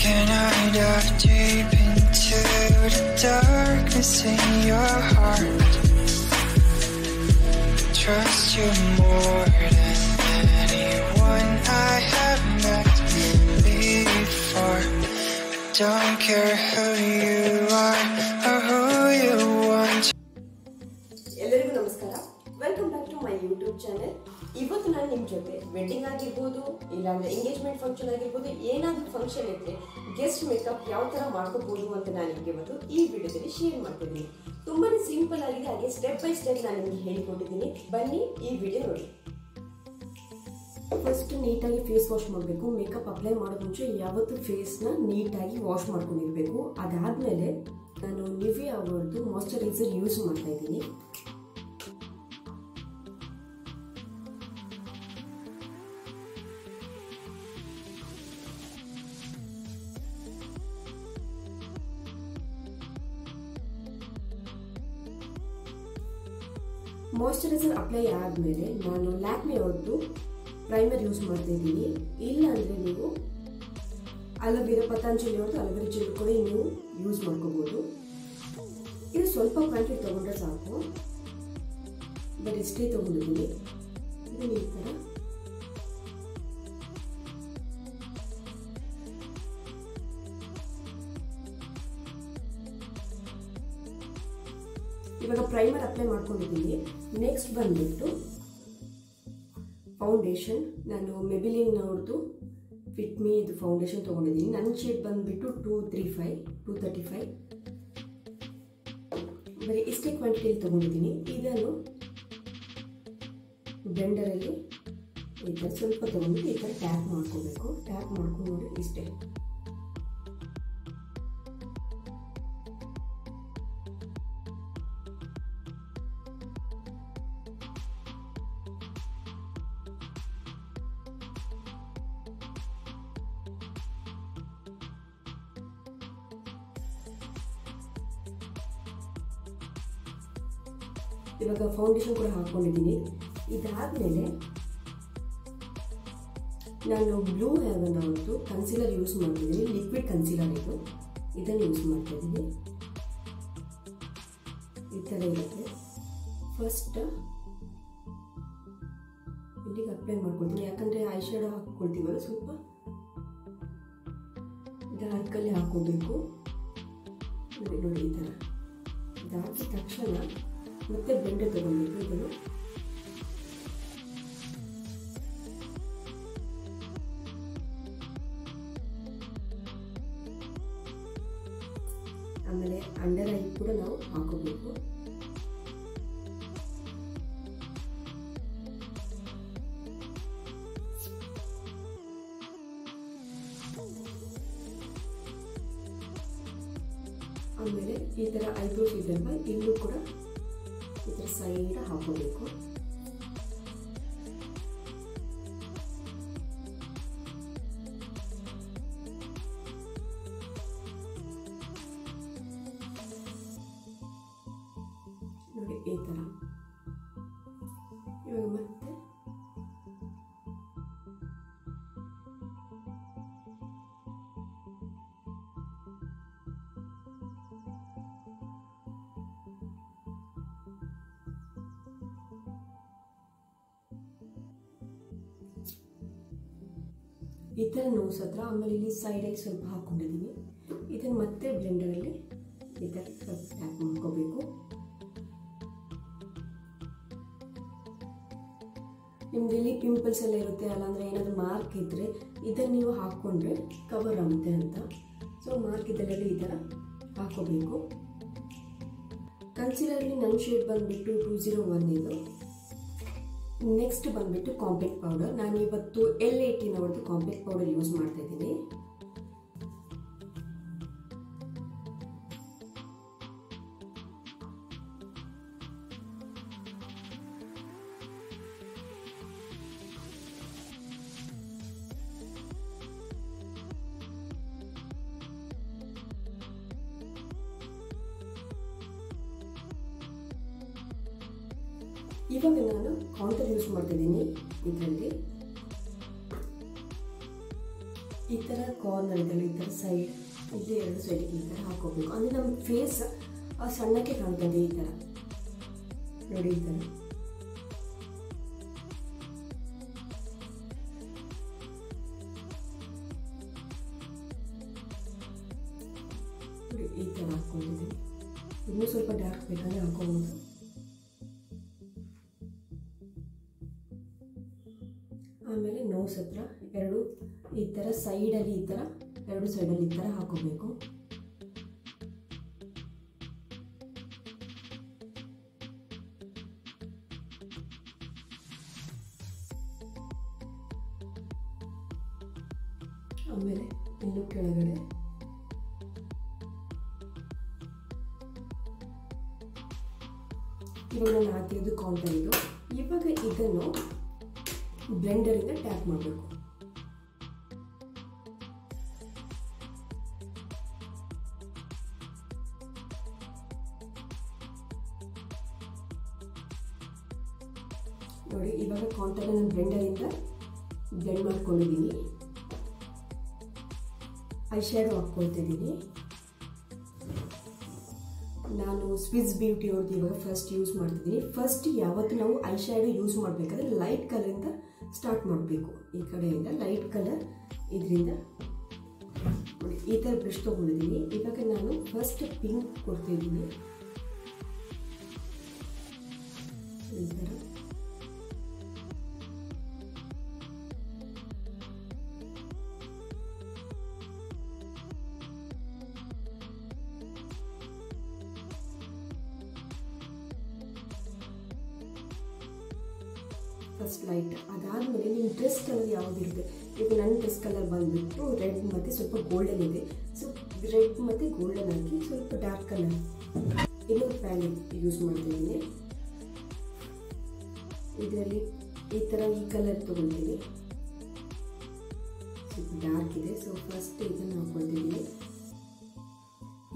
Can I dive deep into the darkness in your heart? Trust you more than anyone I have met before. I don't care who you are or who you want. ಎಲ್ಲರಿಗೂ ನಮಸ್ಕಾರ. Welcome back to my YouTube channel. ಇವತ್ತು ನಾನು ನಿಮ್ಮ ಜೊತೆ wedding ಆಗಿರ್ಬೋದು, ಇಲ್ಲಾಂದ್ರೆ engagement function ಆಗಿರ್ಬೋದು, ಏನಾದರೂ ಫಂಕ್ಷನ್ ಇದ್ರೆ ಗೆಸ್ಟ್ ಮೇಕಪ್ ಯಾವ ಥರ ಮಾಡ್ಕೋಬಹುದು ಅಂತ ನಾನು ನಿಮಗೆ ಇವತ್ತು ಈ ವಿಡಿಯೋದಲ್ಲಿ ಶೇರ್ ಮಾಡ್ತಿದ್ದೀನಿ. ತುಂಬಾನೇ ಸಿಂಪಲ್ ಆಗಿದೆ, ಹಾಗೆ ಸ್ಟೆಪ್ ಬೈ ಸ್ಟೆಪ್ ನಾನು ನಿಮಗೆ ಹೇಳಿಕೊಟ್ಟಿದ್ದೀನಿ. ಬನ್ನಿ ಈ ವಿಡಿಯೋ ನೋಡಿ. ಫಸ್ಟ್ ನೀಟಾಗಿ ಫೇಸ್ ವಾಶ್ ಮಾಡಬೇಕು. ಮೇಕಪ್ ಅಪ್ಲೈ ಮಾಡೋದು ಮುಂಚೆ ಯಾವತ್ತು ಫೇಸ್ನ ನೀಟಾಗಿ ವಾಶ್ ಮಾಡ್ಕೊಂಡಿರಬೇಕು. ಅದಾದಮೇಲೆ ನಾನು ನಿವಿಯಾ ಅವರದ್ದು ಮಾಯಶ್ಚರೈಸರ್ ಯೂಸ್ ಮಾಡ್ತಾ ಇದ್ದೀನಿ. ಮಾಯಶ್ಚರೈಸರ್ ಅಪ್ಲೈ ಆದಮೇಲೆ ನಾನು ಲ್ಯಾಕ್ಮಿ ಅವ್ರದ್ದು ಪ್ರೈಮರ್ ಯೂಸ್ ಮಾಡ್ತಾ ಇದ್ದೀನಿ. ಇಲ್ಲ ಅಂದರೆ ನೀವು ಅಲೋವೆರಾ, ಪತಂಜಲಿ ಅವ್ರದ್ದು ಅಲೋವೆರಾ ಜೆಲ್ ಕೂಡ ನೀವು ಯೂಸ್ ಮಾಡ್ಕೋಬೋದು. ಇದು ಸ್ವಲ್ಪ ಕ್ವಾಂಟಿಟಿ ತೊಗೊಂಡ್ರೆ ಸಾಕು, ಬಟ್ ಇಷ್ಟೇ ತೊಗೊಂಡಿದ್ದೀನಿ. ಇದನ್ನು ಈ ಥರ ಇವಾಗ ಪ್ರೈಮರ್ ಅಪ್ಲೈ ಮಾಡ್ಕೊಂಡಿದ್ದೀನಿ. ನೆಕ್ಸ್ಟ್ ಬಂದ್ಬಿಟ್ಟು ಫೌಂಡೇಶನ್. ನಾನು ಮೆಬಿಲಿನ್ ಅವ್ರದ್ದು ಫಿಟ್ ಮೀ ಇದು ಫೌಂಡೇಶನ್ ತೊಗೊಂಡಿದ್ದೀನಿ. ನನ್ನ ಶೇಡ್ ಬಂದುಬಿಟ್ಟು 235 ಬರೀ ಇಷ್ಟೇ ಕ್ವಾಂಟಿಟಿಯಲ್ಲಿ ತೊಗೊಂಡಿದ್ದೀನಿ. ಇದನ್ನು ಬ್ಲೆಂಡರಲ್ಲಿ ಈ ಥರ ಸ್ವಲ್ಪ ತೊಗೊಂಡು ಈ ಥರ ಟ್ಯಾಪ್ ಮಾಡ್ಕೋಬೇಕು. ಟ್ಯಾಪ್ ಮಾಡ್ಕೊಂಡು ನೋಡಿ ಇಷ್ಟೇ. ಇವಾಗ ಫೌಂಡೇಶನ್ ಕೂಡ ಹಾಕೊಂಡಿದ್ದೀನಿ. ಇದಾದ್ಮೇಲೆ ನಾನು ಬ್ಲೂ ಹೆವನ್ ಅವ್ರದ್ದು ಕನ್ಸೀಲರ್ ಯೂಸ್ ಮಾಡ್ತಿದ್ದೀನಿ. ಲಿಕ್ವಿಡ್ ಕನ್ಸೀಲರ್ ಇದು, ಇದನ್ನು ಯೂಸ್ ಮಾಡ್ತಾ ಇದ್ದೀನಿ. ಈ ಥರ ಇರುತ್ತೆ. ಫಸ್ಟ್ ಇಲ್ಲಿಗೆ ಅಪ್ಲೈ ಮಾಡ್ಕೊಳ್ತೀನಿ, ಯಾಕಂದರೆ ಐ ಶ್ಯಾಡೋ ಹಾಕ್ಕೊಳ್ತೀವಲ್ಲ, ಸ್ವಲ್ಪ ಡಾರ್ಕಲ್ಲಿ ಹಾಕೋಬೇಕು. ನೋಡಿ ಈ ಥರ ಇದಾದ ತಕ್ಷಣ ಮತ್ತೆ ಬ್ಲೆಂಡರ್ ತಗೊಳ್ಬೇಕು. ಇದನ್ನು ಆಮೇಲೆ ಅಂಡರ್ ಐ ಕೂಡ ನಾವು ಹಾಕೋಬೇಕು. ಆಮೇಲೆ ಈ ಥರ ಐಬ್ರೋಸ್ ಇದೆಯಲ್ಲ, ಇಲ್ಲೂ ಕೂಡ ಈ ಥರ ಸೈಡ್ ಹಾಕೋಬೇಕು. ನೋಡಿ ಈ ಥರ. ಇವಾಗ ಮತ್ತೆ ಈ ಥರ ನೋಸ್ ಹತ್ರ, ಆಮೇಲೆ ಇಲ್ಲಿ ಸೈಡಲ್ಲಿ ಸ್ವಲ್ಪ ಹಾಕ್ಕೊಂಡಿದ್ದೀನಿ. ಇದನ್ನು ಮತ್ತೆ ಬ್ಲೆಂಡರಲ್ಲಿ ಈ ಥರ ಸ್ವಲ್ಪ ಟ್ಯಾಪ್ ಮಾಡ್ಕೋಬೇಕು. ನಿಮ್ದು ಇಲ್ಲಿ ಪಿಂಪಲ್ಸ್ ಎಲ್ಲ ಇರುತ್ತೆ, ಅಲ್ಲಾಂದರೆ ಏನಾದರೂ ಮಾರ್ಕ್ ಇದ್ದರೆ ಇದನ್ನು ನೀವು ಹಾಕ್ಕೊಂಡ್ರೆ ಕವರ್ ಆಗುತ್ತೆ ಅಂತ. ಸೊ ಮಾರ್ಕ್ ಇದೆಲ್ಲ ಈ ಥರ ಹಾಕೋಬೇಕು. ಕನ್ಸೀಲರಲ್ಲಿ ನನ್ನ ಶೇಡ್ ಬಂದುಬಿಟ್ಟು 201 ಇದು. ನೆಕ್ಸ್ಟ್ ಬಂದ್ಬಿಟ್ಟು ಕಾಂಪ್ಯಾಕ್ಟ್ ಪೌಡರ್. ನಾನು ಇವತ್ತು L18 ಅವ್ರದ್ದು ಕಾಂಪ್ಯಾಕ್ಟ್ ಪೌಡರ್ ಯೂಸ್ ಮಾಡ್ತಾ ಇದ್ದೀನಿ. ಇವಾಗ ನಾನು ಕಾಂಟೂರ್ ಯೂಸ್ ಮಾಡ್ತಿದ್ದೀನಿ. ಇದರಲ್ಲಿ ಈ ಥರ ಕಾರ್ನರ್ ಇದೆಲ್ಲ ಈ ಥರ ಸೈಡ್ ಇಲ್ಲಿ 2 ಸೈಡಿಗೆ ಈ ಥರ ಹಾಕೋಬೇಕು. ಅಂದರೆ ನಮ್ಮ ಫೇಸ್ ಸಣ್ಣಕ್ಕೆ ಕಾಣ್ತದೆ ಈ ಥರ ನೋಡಿ. ಈ ಥರ ಈ ಥರ ಹಾಕ್ಕೊಂಡಿದ್ದೀನಿ. ಇನ್ನೂ ಸ್ವಲ್ಪ ಡಾರ್ಕ್ ಬೇಕಂದರೆ ಹಾಕೋಬೋದು. ಆಮೇಲೆ ನೋಸ್ ಹತ್ರ 2 ಈ ಥರ ಸೈಡಲ್ಲಿ ಈ ಥರ 2 ಸೈಡಲ್ಲಿ ಈ ಥರ ಹಾಕೋಬೇಕು. ಆಮೇಲೆ ಇನ್ನು ಕೆಳಗಡೆ ಇವಾಗ ನಾನು ಹಾಕಿರೋದು ಕಾಂಟರ್ ಇದು. ಇವಾಗ ಇದನ್ನು ಬ್ಲೆಂಡರಿಂದ ಟ್ಯಾಪ್ ಮಾಡಬೇಕು. ನೋಡಿ ಇವಾಗ ಕಾಂಟರ್ ನಾನು ಬ್ಲೆಂಡರಿಂದ ಬ್ಲೆಂಡ್ ಮಾಡ್ಕೊಂಡಿದ್ದೀನಿ. ಐ ಶ್ಯಾಡೋ ಹಾಕ್ಕೊಳ್ತಿದ್ದೀನಿ. ನಾನು ಸ್ವಿಸ್ ಬ್ಯೂಟಿ ಅವ್ರದ್ದು ಇವಾಗ ಫಸ್ಟ್ ಯೂಸ್ ಮಾಡ್ತಿದ್ದೀನಿ. ಫಸ್ಟ್ ಯಾವತ್ತು ನಾವು ಐ ಶ್ಯಾಡೋ ಯೂಸ್ ಮಾಡಬೇಕಾದ್ರೆ ಲೈಟ್ ಕಲರಿಂದ ಸ್ಟಾರ್ಟ್ ಮಾಡಬೇಕು. ಈ ಕಡೆಯಿಂದ ಲೈಟ್ ಕಲರ್ ಇದರಿಂದ ನೋಡಿ ಈ ಥರ ಬ್ರಷ್ ತೊಗೊಂಡಿದ್ದೀನಿ. ಇವಾಗ ನಾನು ಫಸ್ಟ್ ಪಿಂಕ್ ಕೊಡ್ತಿದ್ದೀನಿ. ಈ ಥರ ಫಸ್ಟ್ ಲೈಟ್. ಅದಾದಮೇಲೆ ನಿಮ್ಮ ಡ್ರೆಸ್ ಕಲರ್ ಯಾವುದಿರುತ್ತೆ. ಈಗ ನನ್ನ ಡ್ರೆಸ್ ಕಲರ್ ಬಂದುಬಿಟ್ಟು ರೆಡ್ ಮತ್ತು ಸ್ವಲ್ಪ ಗೋಲ್ಡನ್ ಇದೆ. ಸೊ ರೆಡ್ ಮತ್ತು ಗೋಲ್ಡನ್ ಹಾಕಿ ಸ್ವಲ್ಪ ಡಾರ್ಕ್ ಕಲರ್ ಇನ್ನೊಂದು ಪ್ಯಾಲೆಟ್ ಯೂಸ್ ಮಾಡ್ತಿದ್ದೀನಿ. ಇದರಲ್ಲಿ ಈ ಥರ ಈ ಕಲರ್ ತೊಗೊಳ್ತೀನಿ. ಸ್ವಲ್ಪ ಡಾರ್ಕ್ ಇದೆ. ಸೊ ಫಸ್ಟ್ ಇದನ್ನು ಹಾಕ್ಕೊಳ್ತಿದ್ದೀನಿ.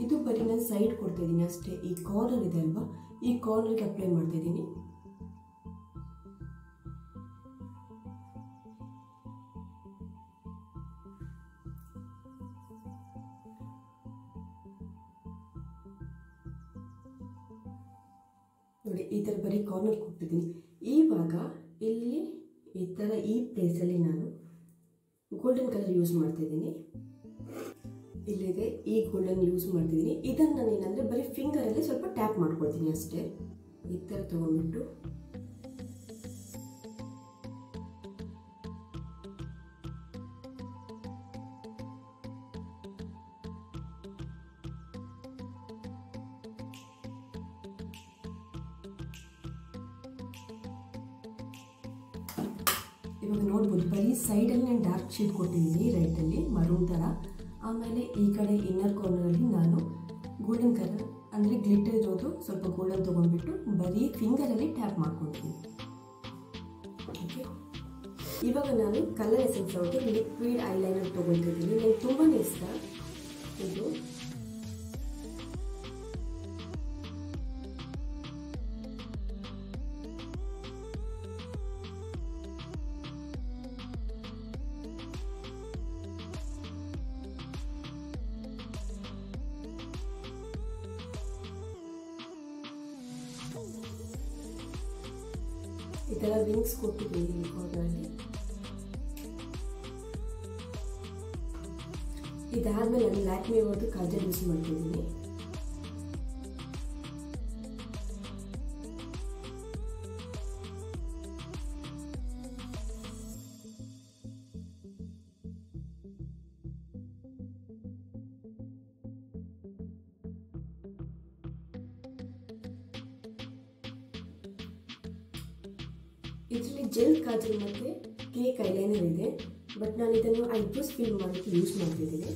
ಇದು ಬರೀ ನಾನು ಸೈಡ್ ಕೊಡ್ತಾಯಿದ್ದೀನಿ ಅಷ್ಟೇ. ಈ ಕಾರ್ನರ್ ಇದೆ ಅಲ್ವಾ, ಈ ಕಾರ್ನರ್ಗೆ ಅಪ್ಲೈ ಮಾಡ್ತಾಯಿದ್ದೀನಿ. ನೋಡಿ ಈ ಥರ ಬರೀ ಕಾರ್ನರ್ ಕೊಡ್ತಿದ್ದೀನಿ. ಇವಾಗ ಇಲ್ಲಿ ಈ ಥರ ಈ ಪ್ಲೇಸಲ್ಲಿ ನಾನು ಗೋಲ್ಡನ್ ಕಲರ್ ಯೂಸ್ ಮಾಡ್ತಿದ್ದೀನಿ. ಇಲ್ಲಿದೆ ಈ ಗೋಲ್ಡನ್ ಯೂಸ್ ಮಾಡ್ತಿದ್ದೀನಿ. ಇದನ್ನು ನಾನು ಏನಂದರೆ ಬರೀ ಫಿಂಗರಲ್ಲಿ ಸ್ವಲ್ಪ ಟ್ಯಾಪ್ ಮಾಡ್ಕೊಳ್ತೀನಿ ಅಷ್ಟೇ. ಈ ಥರ ತೊಗೊಂಡ್ಬಿಟ್ಟು ಇವಾಗ ನೋಡ್ಬೋದು ಬರೀ ಸೈಡಲ್ಲಿ ನಾನು ಡಾರ್ಕ್ ಶೇಡ್ ಕೊಟ್ಟಿದ್ದೀನಿ ರೆಡ್ಡಲ್ಲಿ ಮರೂನ್ ಥರ. ಆಮೇಲೆ ಈ ಕಡೆ ಇನ್ನರ್ ಕಾರ್ನರಲ್ಲಿ ನಾನು ಗೋಲ್ಡನ್ ಕಲರ್ ಅಂದರೆ ಗ್ಲಿಟರ್ ಇರೋದು ಸ್ವಲ್ಪ ಗೋಲ್ಡನ್ ತೊಗೊಂಡ್ಬಿಟ್ಟು ಬರೀ ಫಿಂಗರಲ್ಲಿ ಟ್ಯಾಪ್ ಮಾಡ್ಕೊಳ್ತೀನಿ. ಓಕೆ, ಇವಾಗ ನಾನು ಕಲರ್ ಎಸೆನ್ಸ್ ಅವ್ರದ್ದು ಲಿಕ್ವಿಡ್ ಐಲೈನರ್ ತೊಗೊಳ್ತಿದ್ದೀನಿ. ನನಗೆ ತುಂಬಾ ಇಷ್ಟ ಇದು. ಈ ಥರ ವಿಂಗ್ಸ್ ಕೊಟ್ಟಿದ್ದೀನಿ ಕಾರ್ನರಲ್ಲಿ. ಇದಾದ್ಮೇಲೆ ನಾನು ಲ್ಯಾಕ್ಮಿ ಅವ್ರದ್ದು ಕಾಜಲ್ ಯೂಸ್ ಮಾಡ್ತಿದ್ದೀನಿ. ಇದರಲ್ಲಿ ಜೆಲ್ ಕಾಜಲ್ ಮತ್ತು ಕೇಕ್ ಐಲೈನರ್ ಇದೆ. ಬಟ್ ನಾನು ಇದನ್ನು ಐಬ್ರೋಸ್ ಫಿಲ್ ಮಾಡೋಕ್ಕೆ ಯೂಸ್ ಮಾಡ್ತಿದ್ದೀನಿ.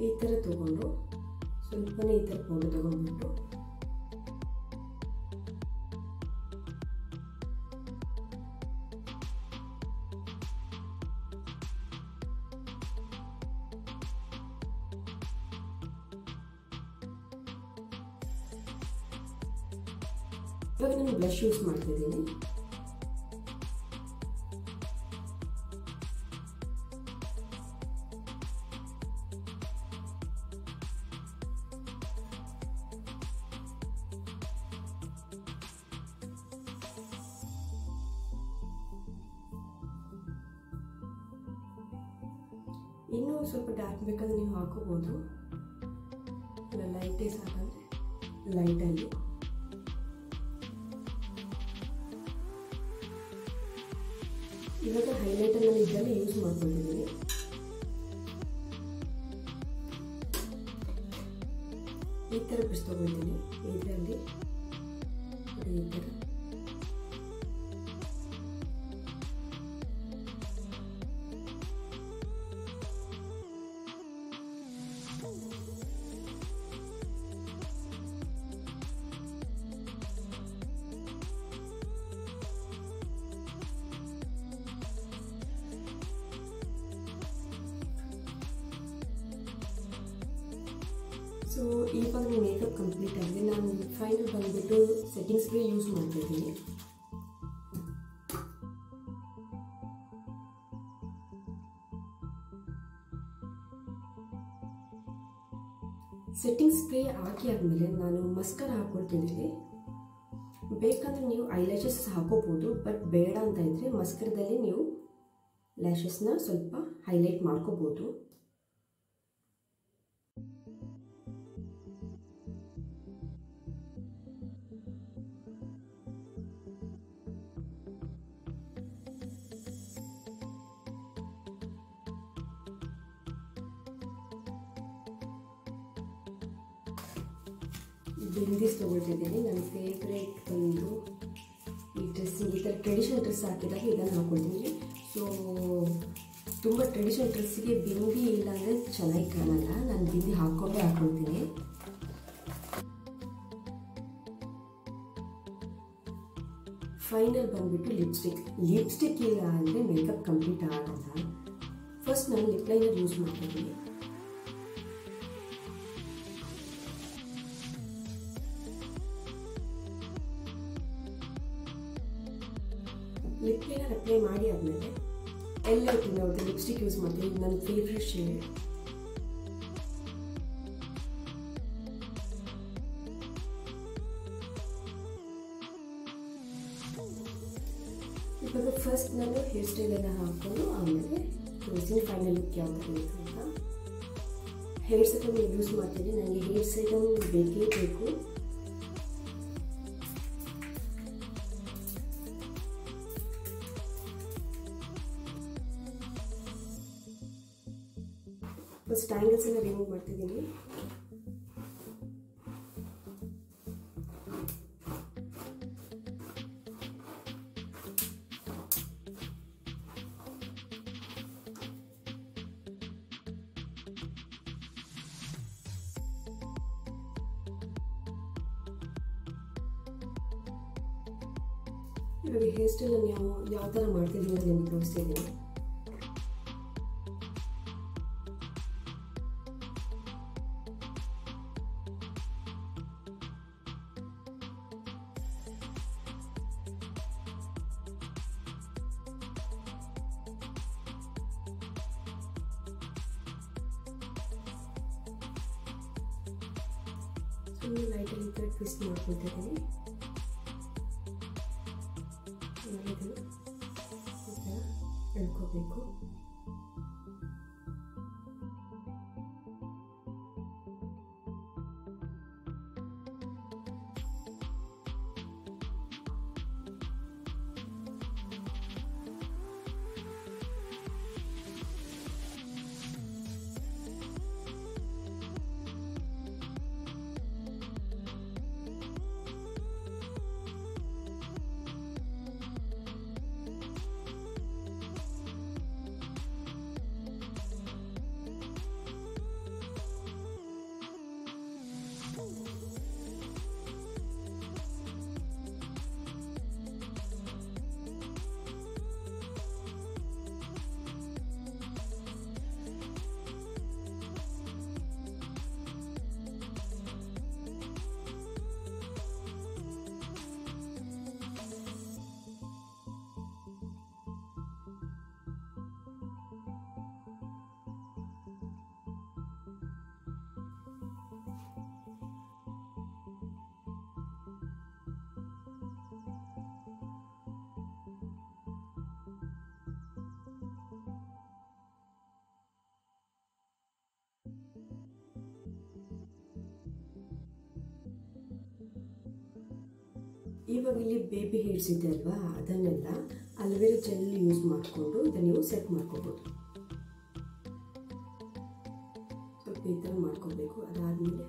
ಈ ಥರ ತೊಗೊಂಡು ಸ್ವಲ್ಪನೇ ಈ ಥರ ಪೌಡರ್ ತೊಗೊಂಡ್ಬಿಟ್ಟು ಇವಾಗ ನಾನು ಬ್ಲಷ್ ಯೂಸ್ ಮಾಡ್ತಿದ್ದೀನಿ. ಇನ್ನೂ ಸ್ವಲ್ಪ ಡಾರ್ಕ್ ಬೇಕಂದ್ರೆ ನೀವು ಹಾಕೋಬೋದು, ಇಲ್ಲ ಲೈಟೇ ಸಾಕಂದರೆ ಲೈಟಲ್ಲಿ. ಇವಾಗ ಹೈಲೈಟರ್ ನಾನು ಇದರಲ್ಲಿ ಯೂಸ್ ಮಾಡ್ಕೊಂಡಿದ್ದೀನಿ. ಈ ಥರ ಬ್ರಷ್ ತೊಗೊಳ್ತೀನಿ, ಇದರಲ್ಲಿ ಈ ಥರ ಸೊ ಇವಾಗ ಮೇಕಪ್ ಕಂಪ್ಲೀಟ್ ಆಗಿದೆ. ನಾನು ಫೈನಲ್ ಬಂದುಬಿಟ್ಟು ಸೆಟ್ಟಿಂಗ್ ಸ್ಪ್ರೇ ಯೂಸ್ ಮಾಡ್ತಿದ್ದೀನಿ. ಸೆಟ್ಟಿಂಗ್ ಸ್ಪ್ರೇ ಹಾಕಿ ಆದಮೇಲೆ ನಾನು ಮಸ್ಕರ ಹಾಕ್ಕೊಳ್ತಿದ್ದೀನಿ. ಬೇಕಂದರೆ ನೀವು ಐಲ್ಯಾಶಸ್ ಹಾಕೋಬೋದು, ಬಟ್ ಬೇಡ ಅಂತ ಇದ್ದರೆ ಮಸ್ಕರದಲ್ಲಿ ನೀವು ಲ್ಯಾಶಸ್ನ ಸ್ವಲ್ಪ ಹೈಲೈಟ್ ಮಾಡ್ಕೋಬೋದು. ಬಿಂದೀಸ್ ತೊಗೊಳ್ತಿದ್ದೀನಿ. ನನ್ನ ಫೇವ್ರೇಟ್ ಬಂದು ಈ ಡ್ರೆಸ್ಸಿಂಗ್, ಈ ಥರ ಟ್ರೆಡಿಷನಲ್ ಡ್ರೆಸ್ ಹಾಕಿದಾಗ ಇದನ್ನು ಹಾಕ್ಕೊಳ್ತೀನಿ. ಸೊ ತುಂಬ ಟ್ರೆಡಿಷನಲ್ ಡ್ರೆಸ್ಸಿಗೆ ಬಿಂದಿ ಇಲ್ಲಾಂದರೆ ಚೆನ್ನಾಗಿ ಕಾಣಲ್ಲ. ನಾನು ಬಿಂದಿ ಹಾಕ್ಕೊಳ್ತೀನಿ. ಫೈನಲ್ ಬಂದುಬಿಟ್ಟು ಲಿಪ್ಸ್ಟಿಕ್ ಇಲ್ಲ ಅಂದರೆ ಮೇಕಪ್ ಕಂಪ್ಲೀಟ್ ಆಗಲ್ಲ. ಫಸ್ಟ್ ನಾನು ಲಿಪ್ ಲೈನರ್ ಯೂಸ್ ಮಾಡ್ತಿದ್ದೀನಿ. ಲಿಪ್ ಲೈನರ್ ಅಪ್ಲೈ ಮಾಡಿ ಆದಮೇಲೆ ಎಲ್ಲ ಇಟ್ಟಿನ ಅವ್ರದ್ದು ಲಿಪ್ಸ್ಟಿಕ್ ಯೂಸ್ ಮಾಡ್ತೀನಿ. ಇದು ನನ್ನ ಫೇವ್ರೆಟ್ ಶೇಡ್. ಇವಾಗ ಫಸ್ಟ್ ನಾನು ಹೇರ್ ಸ್ಟೈಲೆಲ್ಲ ಹಾಕ್ಕೊಂಡು ಆಮೇಲೆ ತೋರಿಸ್ತೀನಿ ಫೈನಲ್ ಲುಕ್ ಯಾವ ಥರ ಇತ್ತು ಅಂತ. ಹೇರ್ ಸೆಟಮ್ ಯೂಸ್ ಮಾಡ್ತೀನಿ. ನನಗೆ ಹೇರ್ ಸೆಟಮ್ ಬೇಕೇ ಬೇಕು. ಫಸ್ಟ್ ಟ್ಯಾಂಗಲ್ಸ್ ಎಲ್ಲ ರಿಮೂವ್ ಮಾಡ್ತಿದ್ದೀನಿ. ಇವಾಗ ಹೇರ್ ಸ್ಟೈಲ್ ನೀವು ಯಾವ ಥರ ಮಾಡ್ತಿದ್ದೀನಿ ಅಂತ ನಿಮಗೆ ತೋರಿಸ್ತಿದ್ದೀನಿ. ಲೈಟಲ್ಲಿ ಈ ಥರ ಟ್ವಿಸ್ಟ್ ಮಾಡ್ಕೊಳ್ತಿದ್ದೀನಿ. ಎಳ್ಕೋಬೇಕು. ಇವಾಗ ಇಲ್ಲಿ ಬೇಬಿ ಹೇರ್ಸ್ ಇದೆ ಅಲ್ವಾ, ಅದನ್ನೆಲ್ಲ ಅಲೋವೆರಾ ಜೆಲ್ ಯೂಸ್ ಮಾಡಿಕೊಂಡು ಇದನ್ನು ನೀವು ಸೆಟ್ ಮಾಡ್ಕೋಬೋದು. ಸ್ವಲ್ಪ ಈ ಥರ ಮಾಡ್ಕೋಬೇಕು. ಅದಾದಮೇಲೆ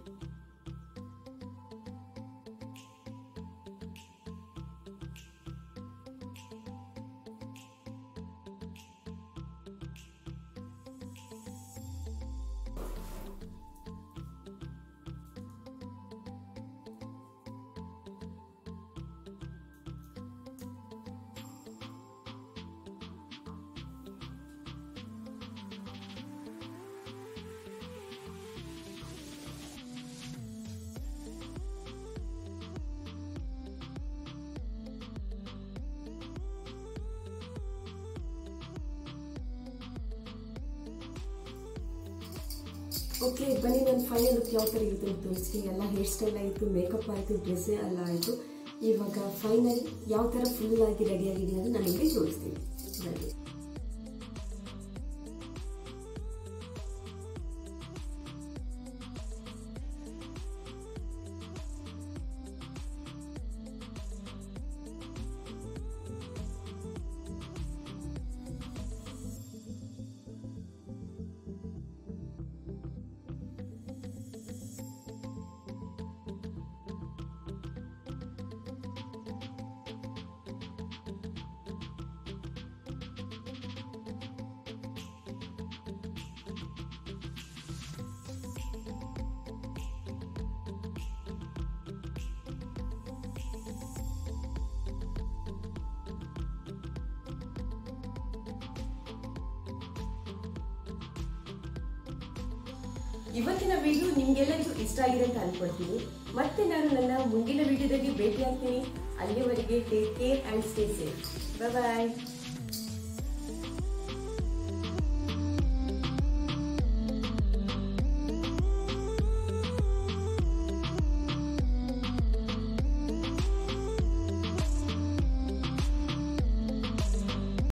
ಓಕೆ, ಬನ್ನಿ ನಾನು ಫೈನಲ್ ಲುಕ್ ಯಾವ ಥರ ಇರುತ್ತೆ ಅಂತ ತೋರಿಸ್ತೀನಿ. ಎಲ್ಲ ಹೇರ್ ಸ್ಟೈಲ್ ಆಯಿತು, ಮೇಕಪ್ ಆಯಿತು, ಡ್ರೆಸ್ ಎಲ್ಲ ಆಯಿತು. ಇವಾಗ ಫೈನಲ್ ಯಾವ ಥರ ಫುಲ್ ಆಗಿ ರೆಡಿ ಆಗಿದೆ ಅಂತ ನಾನು ನಿಮಗೆ ತೋರಿಸ್ತೀನಿ. ಬನ್ನಿ. ಇವತ್ತಿನ ವಿಡಿಯೋ ನಿಮಗೆಲ್ಲರಿಗೂ ಇಷ್ಟ ಆಗಿದೆ ಅಂತ ಅನ್ಕೊಳ್ತೀನಿ. ಮತ್ತೆ ನಾನು ನನ್ನ ಮುಂದಿನ ವಿಡಿಯೋದಲ್ಲಿ ಭೇಟಿ ಆಗ್ತೀನಿ. ಅಲ್ಲಿವರೆಗೆ take care and stay safe. Bye.